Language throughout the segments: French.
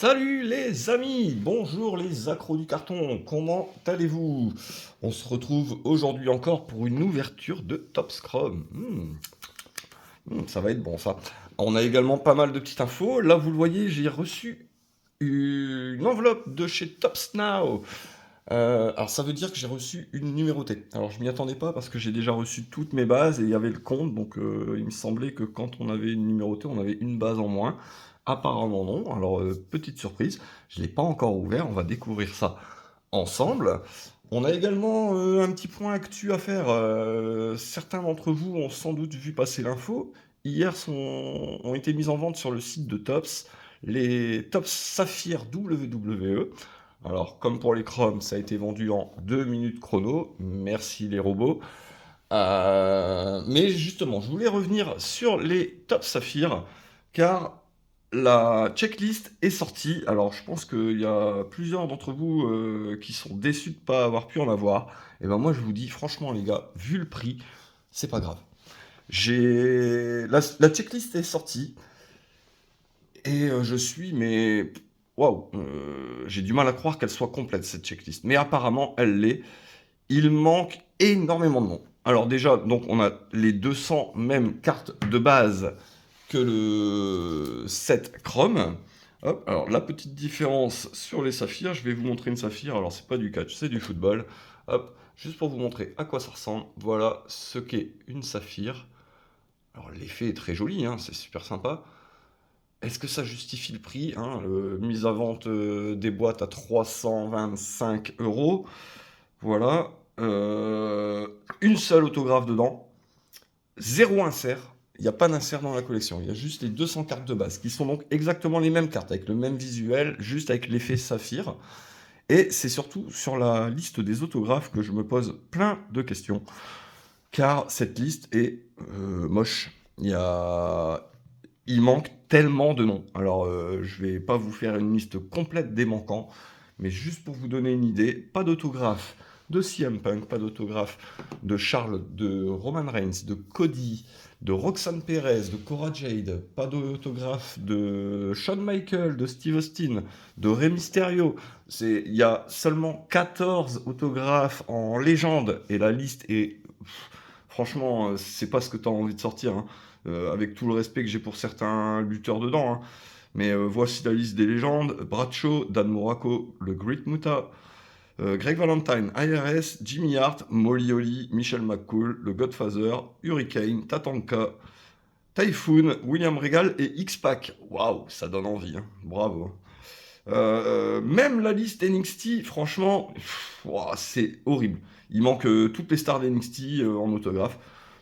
Salut les amis, bonjour les accros du carton, comment allez-vous? On se retrouve aujourd'hui encore pour une ouverture de Top Scrum. Ça va être bon ça. On a également pas mal de petites infos. Là, vous le voyez, j'ai reçu une enveloppe de chez Tops Now. Alors ça veut dire que j'ai reçu une numérotée. Alors je m'y attendais pas parce que j'ai déjà reçu toutes mes bases et il y avait le compte, donc il me semblait que quand on avait une numérotée, on avait une base en moins. Apparemment non. Alors petite surprise, je l'ai pas encore ouvert, on va découvrir ça ensemble. On a également un petit point actu à faire. Certains d'entre vous ont sans doute vu passer l'info. Hier ont été mises en vente sur le site de Tops les Tops Saphir WWE. Alors, comme pour les Chrome, ça a été vendu en 2 minutes chrono. Merci les robots. Mais justement, je voulais revenir sur les Top Saphir, car la checklist est sortie. Alors, je pense qu'il y a plusieurs d'entre vous qui sont déçus de ne pas avoir pu en avoir. Et ben moi, je vous dis, franchement, les gars, vu le prix, c'est pas grave. La checklist est sortie. Et je suis, mais waouh, j'ai du mal à croire qu'elle soit complète cette checklist. Mais apparemment, elle l'est. Il manque énormément de noms. Alors déjà, donc on a les 200 mêmes cartes de base que le set Chrome. Hop, alors la petite différence sur les saphirs, je vais vous montrer une saphir. Alors c'est pas du catch, c'est du football. Hop, juste pour vous montrer à quoi ça ressemble. Voilà ce qu'est une saphir. Alors l'effet est très joli, hein, c'est super sympa. Est-ce que ça justifie le prix, hein, mise à vente des boîtes à 325 euros. Voilà. Une seule autographe dedans. Zéro insert. Il n'y a pas d'insert dans la collection. Il y a juste les 200 cartes de base, qui sont donc exactement les mêmes cartes, avec le même visuel, juste avec l'effet saphir. Et c'est surtout sur la liste des autographes que je me pose plein de questions. Car cette liste est moche. Il manque tellement de noms. Alors, je vais pas vous faire une liste complète des manquants, mais juste pour vous donner une idée, pas d'autographe de CM Punk, pas d'autographe de Charles, de Roman Reigns, de Cody, de Roxanne Perez, de Cora Jade, pas d'autographe de Shawn Michaels, de Steve Austin, de Rey Mysterio. Il y a seulement 14 autographes en légende, et la liste est... Franchement, c'est pas ce que tu as envie de sortir, hein. Avec tout le respect que j'ai pour certains lutteurs dedans, hein. Mais voici la liste des légendes. Bradshaw, Dan Muraco, le Great Muta, Greg Valentine, IRS, Jimmy Hart, Molly Holly, Michel McCool, le Godfather, Hurricane, Tatanka, Typhoon, William Regal et X-Pac. Waouh, ça donne envie, hein. Bravo. Même la liste NXT, franchement, ouah, c'est horrible. Il manque toutes les stars d'NXT en autographe.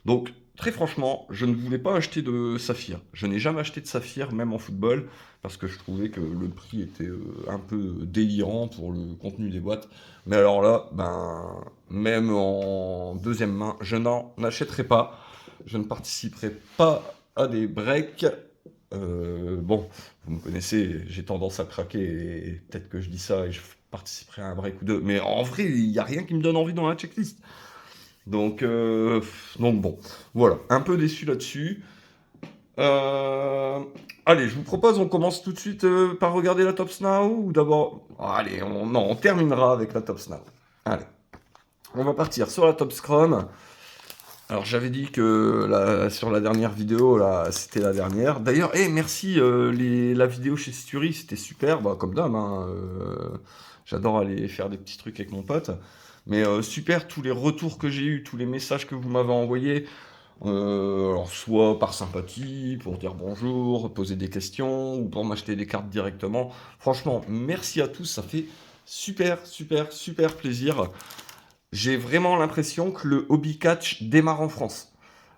Donc, très franchement, je ne voulais pas acheter de saphir. Je n'ai jamais acheté de saphir, même en football, parce que je trouvais que le prix était un peu délirant pour le contenu des boîtes. Mais alors là, ben, même en deuxième main, je n'en achèterai pas. Je ne participerai pas à des breaks. Bon, vous me connaissez, j'ai tendance à craquer et peut-être que je dis ça et je participerai à un break ou deux. Mais en vrai, il n'y a rien qui me donne envie dans la checklist. Donc, donc bon, voilà, un peu déçu là-dessus. Euh, Allez, je vous propose, on commence tout de suite par regarder la Top Now ou d'abord... Allez, non, on terminera avec la Top Now. Allez, on va partir sur la Top Scrum. Alors j'avais dit que sur la dernière vidéo, là, c'était la dernière. D'ailleurs, merci, la vidéo chez Sturi, c'était super, bah, comme d'hab, hein, j'adore aller faire des petits trucs avec mon pote. Mais super, tous les retours que j'ai eus, tous les messages que vous m'avez envoyés, alors soit par sympathie, pour dire bonjour, poser des questions, ou pour m'acheter des cartes directement. Franchement, merci à tous, ça fait super, super, super plaisir. J'ai vraiment l'impression que le hobby catch démarre en France.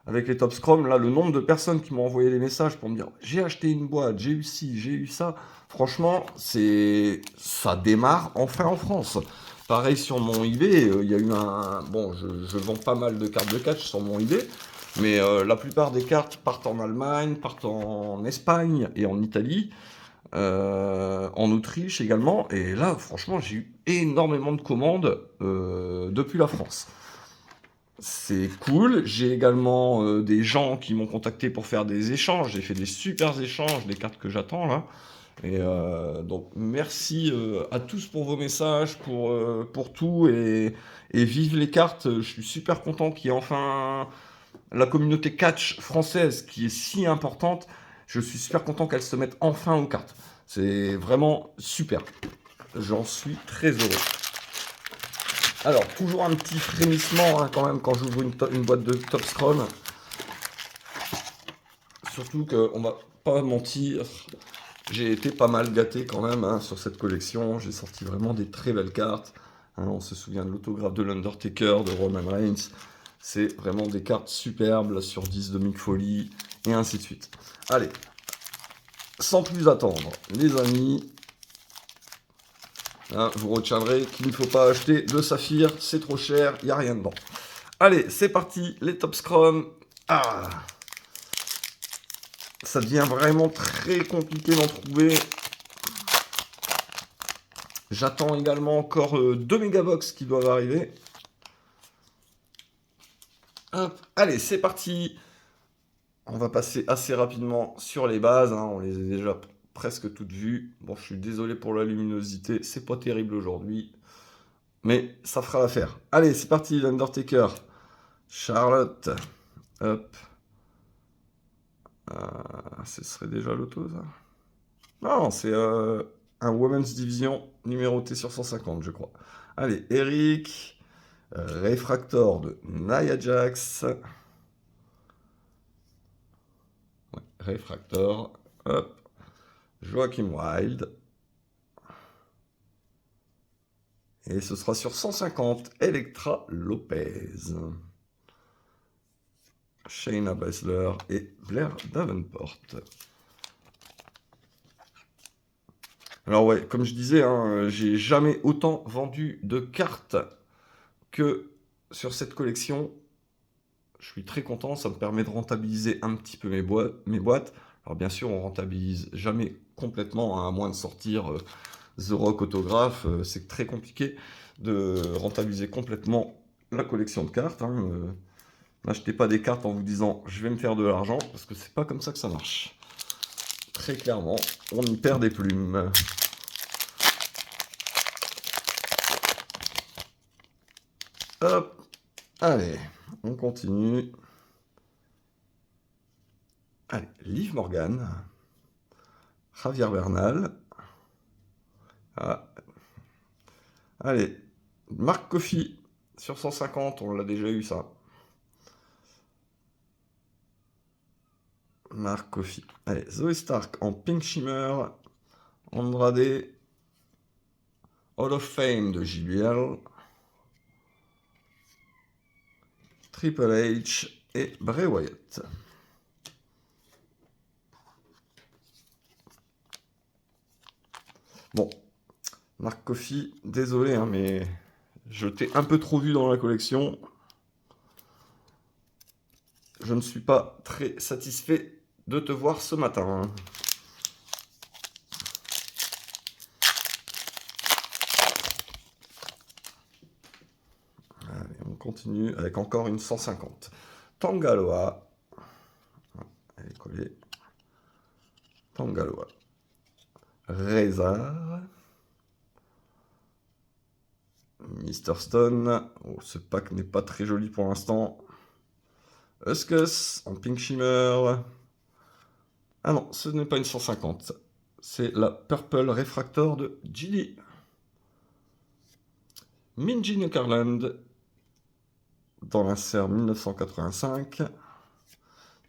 Avec les Top Scrum, là, le nombre de personnes qui m'ont envoyé des messages pour me dire j'ai acheté une boîte, j'ai eu ci, j'ai eu ça. Franchement, ça démarre enfin en France. Pareil sur mon eBay, il y a eu un. Bon, je vends pas mal de cartes de catch sur mon eBay, mais la plupart des cartes partent en Allemagne, partent en Espagne et en Italie. En Autriche également, et là franchement j'ai eu énormément de commandes depuis la France. C'est cool, j'ai également des gens qui m'ont contacté pour faire des échanges, j'ai fait des super échanges, des cartes que j'attends là, Et donc merci à tous pour vos messages, pour tout et vive les cartes. Je suis super content qu'il y ait enfin la communauté catch française qui est si importante. Je suis super content qu'elle se mette enfin aux cartes. C'est vraiment super. J'en suis très heureux. Alors, toujours un petit frémissement hein, quand même quand j'ouvre une boîte de Top Scrum. Surtout qu'on va pas mentir, j'ai été pas mal gâté quand même hein, sur cette collection. J'ai sorti vraiment des très belles cartes. Hein, on se souvient de l'autographe de l'Undertaker, de Roman Reigns. C'est vraiment des cartes superbes, la sur 10 de Mick Foley, et ainsi de suite. Allez, sans plus attendre, les amis, hein, vous retiendrez qu'il ne faut pas acheter de saphir, c'est trop cher, il n'y a rien dedans. Allez, c'est parti, les Top Scrum. Ah, ça devient vraiment très compliqué d'en trouver. J'attends également encore 2 Megabox qui doivent arriver. Hop, allez, c'est parti. On va passer assez rapidement sur les bases. Hein, on les a déjà presque toutes vues. Bon, je suis désolé pour la luminosité. C'est pas terrible aujourd'hui. Mais ça fera l'affaire. Allez, c'est parti, l'Undertaker. Charlotte. Hop. Ce serait déjà l'auto, ça? Non, c'est un Women's Division numéroté sur 150, je crois. Allez, Eric. Refractor de Nia Jax. Ouais, Refractor. Hop. Joachim Wild. Et ce sera sur 150, Elektra Lopez. Shayna Baszler et Blair Davenport. Alors ouais, comme je disais, hein, j'ai jamais autant vendu de cartes que sur cette collection. Je suis très content, ça me permet de rentabiliser un petit peu mes boîtes. Alors bien sûr, on rentabilise jamais complètement, hein, à moins de sortir The Rock autographe. C'est très compliqué de rentabiliser complètement la collection de cartes. Hein. N'achetez pas des cartes en vous disant je vais me faire de l'argent, parce que c'est pas comme ça que ça marche. Très clairement, on y perd des plumes. Hop, allez, on continue. Allez, Liv Morgan, Javier Bernal. Ah. Allez, Marc Coffey sur 150, on l'a déjà eu ça. Marc Coffey. Allez, Zoe Stark en Pink Shimmer. Andrade. Hall of Fame de JBL. Triple H et Bray Wyatt. Bon, Marc Coffey, désolé, hein, mais je t'ai un peu trop vu dans la collection. Je ne suis pas très satisfait de te voir ce matin. Allez, on continue avec encore une 150. Tangaloa. Elle est collée. Tangaloa. Rezar. Mr. Stone. Oh, ce pack n'est pas très joli pour l'instant. Huskus en Pink Shimmer. Ah non, ce n'est pas une 150. C'est la Purple Refractor de GD. Minji Carland dans l'insert 1985.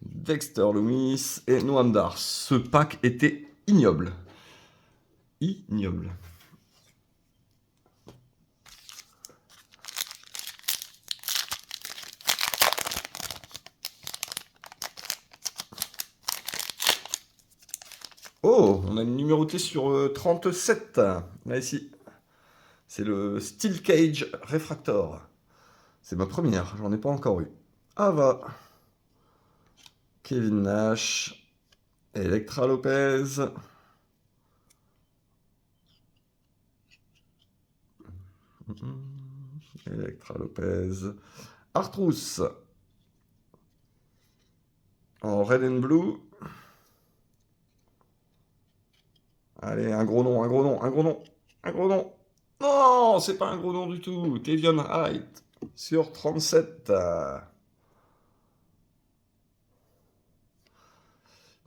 Dexter Lewis et Noam Dar. Ce pack était ignoble. Ignoble. Oh, on a une numérotée sur 37. Là, ici. C'est le Steel Cage Refractor. C'est ma première, j'en ai pas encore eu. Ava. Kevin Nash. Elektra Lopez. Elektra Lopez. Artrousse. En red and blue. Allez, un gros nom, un gros nom, un gros nom, un gros nom. Non, c'est pas un gros nom du tout. Tevion Height sur 37.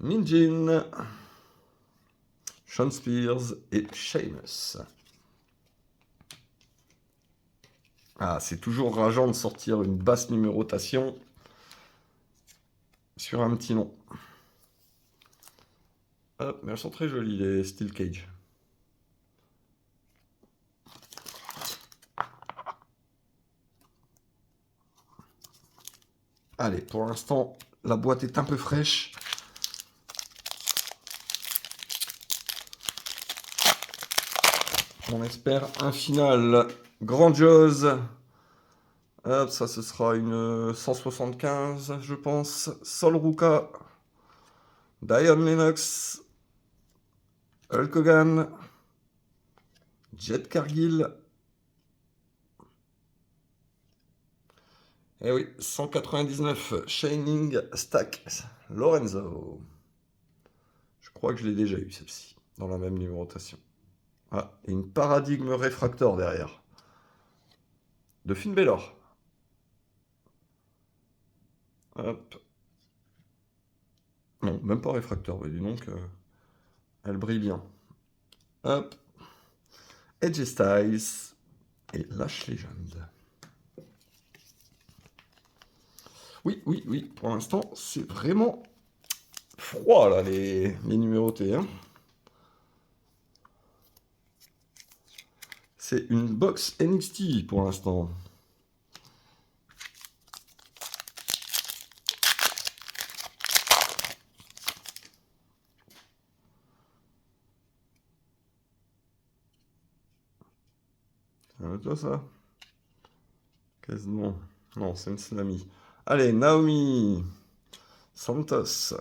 Min Jin, Sean Spears et Sheamus. Ah, c'est toujours rageant de sortir une basse numérotation sur un petit nom. Hop, mais elles sont très jolies, les Steel Cage. Allez, pour l'instant, la boîte est un peu fraîche. On espère un final grandiose. Hop, ça ce sera une 175, je pense. Sol Ruka, Dion Lennox, Hulk Hogan, Jet Cargill. Et oui, 199, Shining Stack, Lorenzo. Je crois que je l'ai déjà eu celle-ci, dans la même numérotation. Ah, et une paradigme réfractor derrière. De Finn Balor. Hop. Non, même pas réfracteur, dis donc, elle brille bien. Hop. AJ Styles et Lash Legend. Oui, oui, oui, pour l'instant, c'est vraiment froid, là, les numérotés. Hein. C'est une box NXT pour l'instant. Toi, ça? Quasiment. Non, c'est une Slammy. Allez, Naomi. Santos.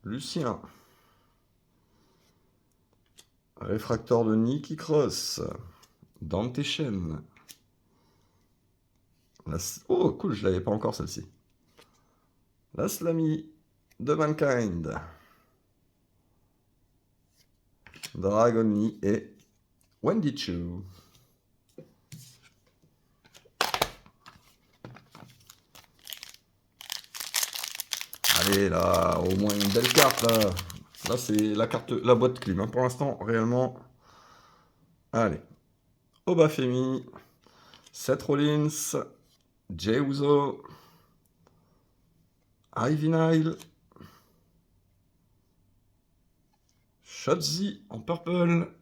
Lucien. Réfracteur de Nikki Cross. Dante Chen. Oh, cool, je l'avais pas encore celle-ci. La Slammy de Mankind. Dragon Lee et Wendy Choo. Allez, là, au moins une belle carte, là. Là, c'est la carte, la boîte clim. Hein. Pour l'instant, réellement. Allez. Obafemi. Seth Rollins. Jey Uso. Ivy Nile. Shotzi en purple.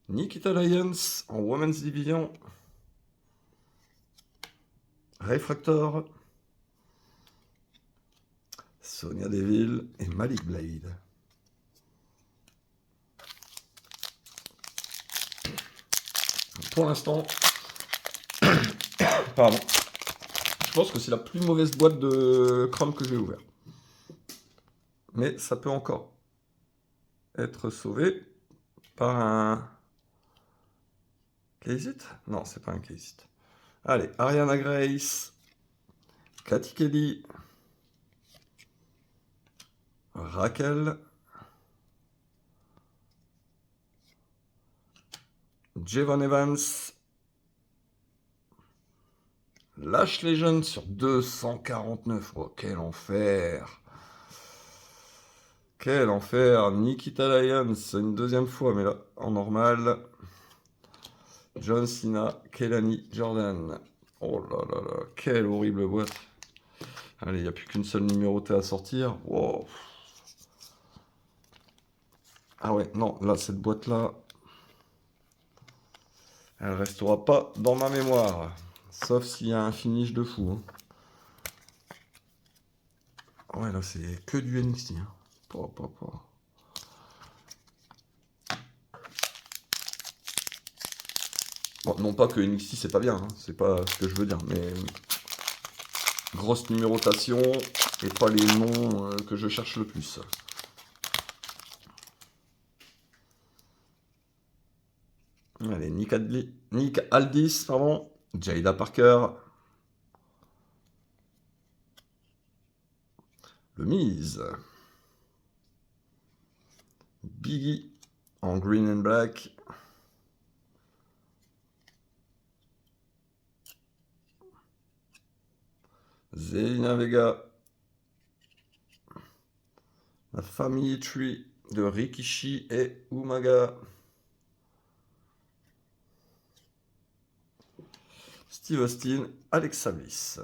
Nikita Lyons en Women's Division. Refractor. Sonia Deville et Malik Blade. Pour l'instant, pardon, je pense que c'est la plus mauvaise boîte de Chrome que j'ai ouvert. Mais ça peut encore être sauvé par un Case-It. Non, c'est pas un Case-It. Allez, Ariana Grace, Katy Kelly, Raquel, Javon Evans, Lash Legend sur 249. Oh, quel enfer! Quel enfer! Nikita Lyons, une deuxième fois, mais là, en normal. John Cena, Kelani Jordan. Oh là là là, quelle horrible boîte. Allez, il n'y a plus qu'une seule numérotée à sortir. Wow. Ah ouais, non, là, cette boîte-là, elle restera pas dans ma mémoire. Sauf s'il y a un finish de fou. Hein. Ouais, là, c'est que du NXT. Hein. Bon, non pas que NXT, c'est pas bien. Hein. C'est pas ce que je veux dire. Mais grosse numérotation et pas les noms que je cherche le plus. Allez, Nick Aldis, pardon. Jada Parker. Le Miz. Biggie en green and black. Zelina Vega. La Family Tree de Rikishi et Umaga. Steve Austin, Alexa Bliss.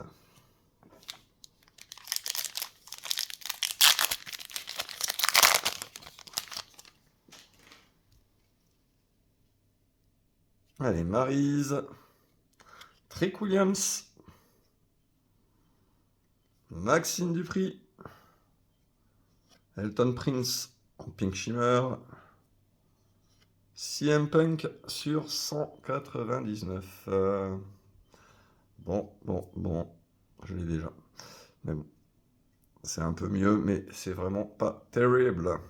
Allez, Maryse. Trick Williams. Maxime Dupri. Elton Prince en Pink Shimmer. CM Punk sur 199. Bon, je l'ai déjà. Mais bon, c'est un peu mieux, mais c'est vraiment pas terrible.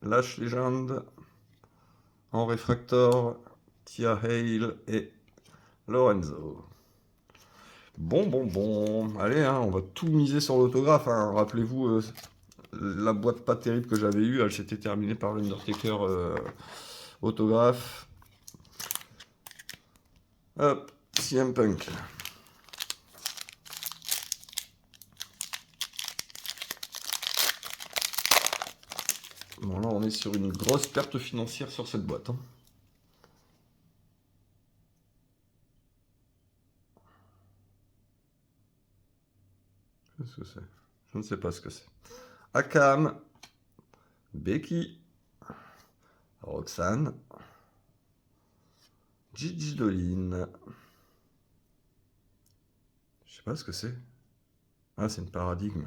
Lash Legend en réfractor. Tia Hale et Lorenzo. Bon. Allez, hein, on va tout miser sur l'autographe. Hein. Rappelez-vous, la boîte pas terrible que j'avais eue, elle s'était terminée par l'Undertaker autographe. Hop, CM Punk. Bon, là, on est sur une grosse perte financière sur cette boîte. Hein. Qu'est-ce que c'est? Je ne sais pas ce que c'est. Akam, Becky, Roxane, Gigi Dolin. Je sais pas ce que c'est. Ah, c'est une paradigme.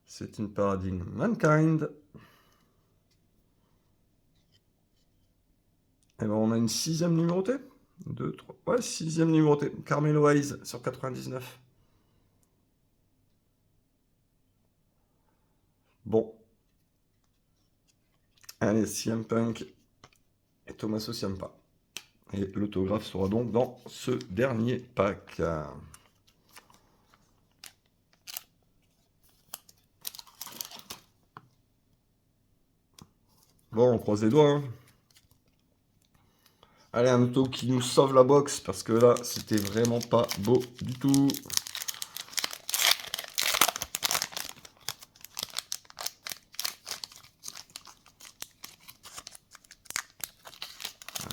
C'est une paradigme. Mankind. Et ben on a une 6e numérotée. 2, 3. Ouais, 6e numérotée. Carmelo Hayes sur 99. Bon. Allez, CM Punk et Tommaso Ciampa. Et l'autographe sera donc dans ce dernier pack. Bon, on croise les doigts. Hein. Allez, un auto qui nous sauve la box, parce que là, c'était vraiment pas beau du tout.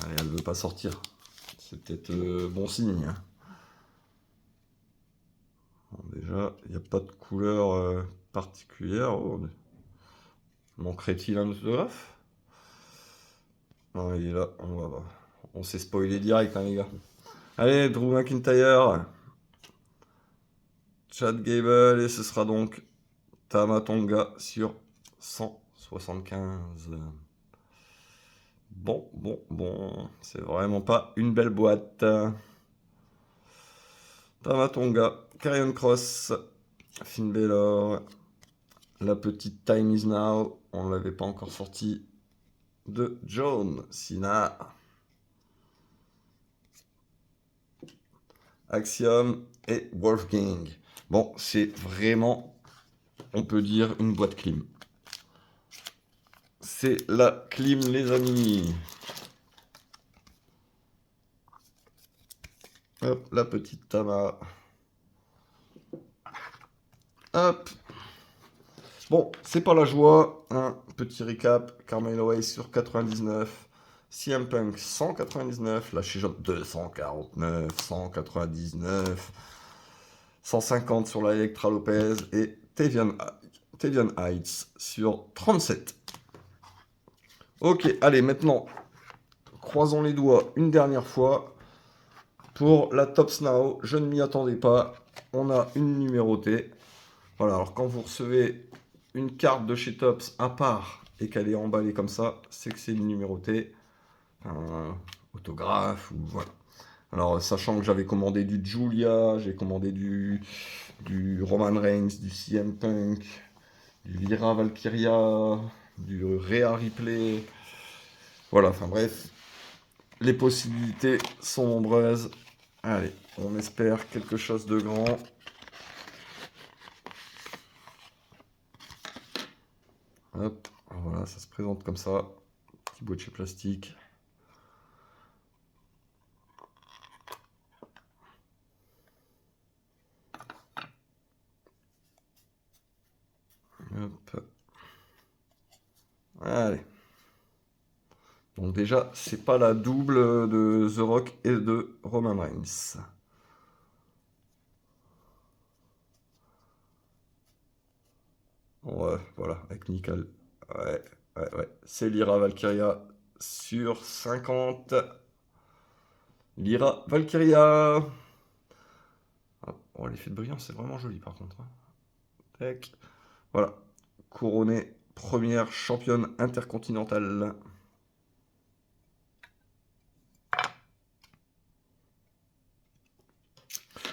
Allez, elle ne veut pas sortir. C'est peut-être bon signe. Hein. Bon, déjà, il n'y a pas de couleur particulière. Oh, manquerait-il un autographe? Non, il est là, on va voir. On s'est spoilé direct, hein, les gars. Allez, Drew McIntyre. Chad Gable, et ce sera donc Tama Tonga sur 175. Bon. C'est vraiment pas une belle boîte. Tama Tonga, Karrion Cross, Finn Balor, la petite Time Is Now, on l'avait pas encore sorti, de John Cena. Axiom et Wolfgang. Bon, c'est vraiment, on peut dire, une boîte clim. C'est la clim, les amis. Hop, la petite Tama. Hop. Bon, c'est pas la joie. Un petit recap. Carmelo Hayes sur 99. CM Punk 199. La She-Job 249. 199. 150 sur la Electra Lopez. Et Tavian Heights sur 37. Ok, allez, maintenant, croisons les doigts une dernière fois. Pour la Topps Now, je ne m'y attendais pas. On a une numérotée. Voilà, alors quand vous recevez une carte de chez Topps à part et qu'elle est emballée comme ça, c'est que c'est une numérotée, un autographe ou voilà. Alors sachant que j'avais commandé du Julia, j'ai commandé du Roman Reigns, du CM Punk, du Lyra Valkyria, du Rhea Ripley, voilà, enfin bref, les possibilités sont nombreuses. Allez, on espère quelque chose de grand. Hop, voilà, ça se présente comme ça. Petit boîtier plastique. Hop. Allez. Donc déjà, c'est pas la double de The Rock et de Roman Reigns. Ouais, voilà, avec Nickel. Ouais, ouais. C'est Lyra Valkyria sur 50. Lyra Valkyria. Ah, oh, l'effet de brillance, c'est vraiment joli par contre, hein. Tac. Voilà. Couronnée première championne intercontinentale.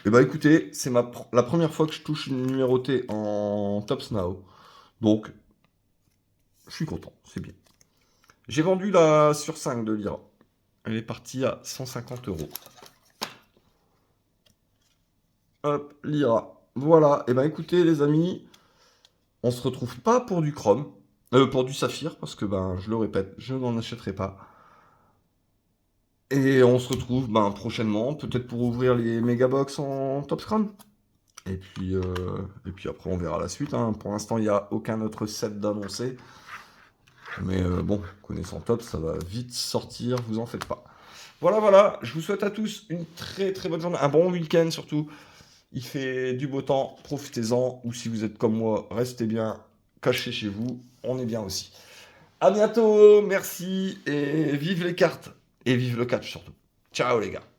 Et bah écoutez, c'est la première fois que je touche une numérotée en Top Snow. Donc, je suis content, c'est bien. J'ai vendu la sur 5 de Lyra. Elle est partie à 150 euros. Hop, Lyra. Voilà. Et ben écoutez les amis, on se retrouve pas pour du chrome, pour du saphir, parce que ben je le répète, je n'en achèterai pas. Et on se retrouve ben, prochainement, peut-être pour ouvrir les Megabox en Top Scrum. Et puis après on verra la suite, hein. Pour l'instant il n'y a aucun autre set d'annoncé. Mais bon, connaissant Top, ça va vite sortir, vous en faites pas. Voilà, voilà, je vous souhaite à tous une très très bonne journée, un bon week-end surtout. Il fait du beau temps, profitez-en. Ou si vous êtes comme moi, restez bien cachés chez vous. On est bien aussi. À bientôt, merci et vive les cartes. Et vive le catch surtout. Ciao les gars.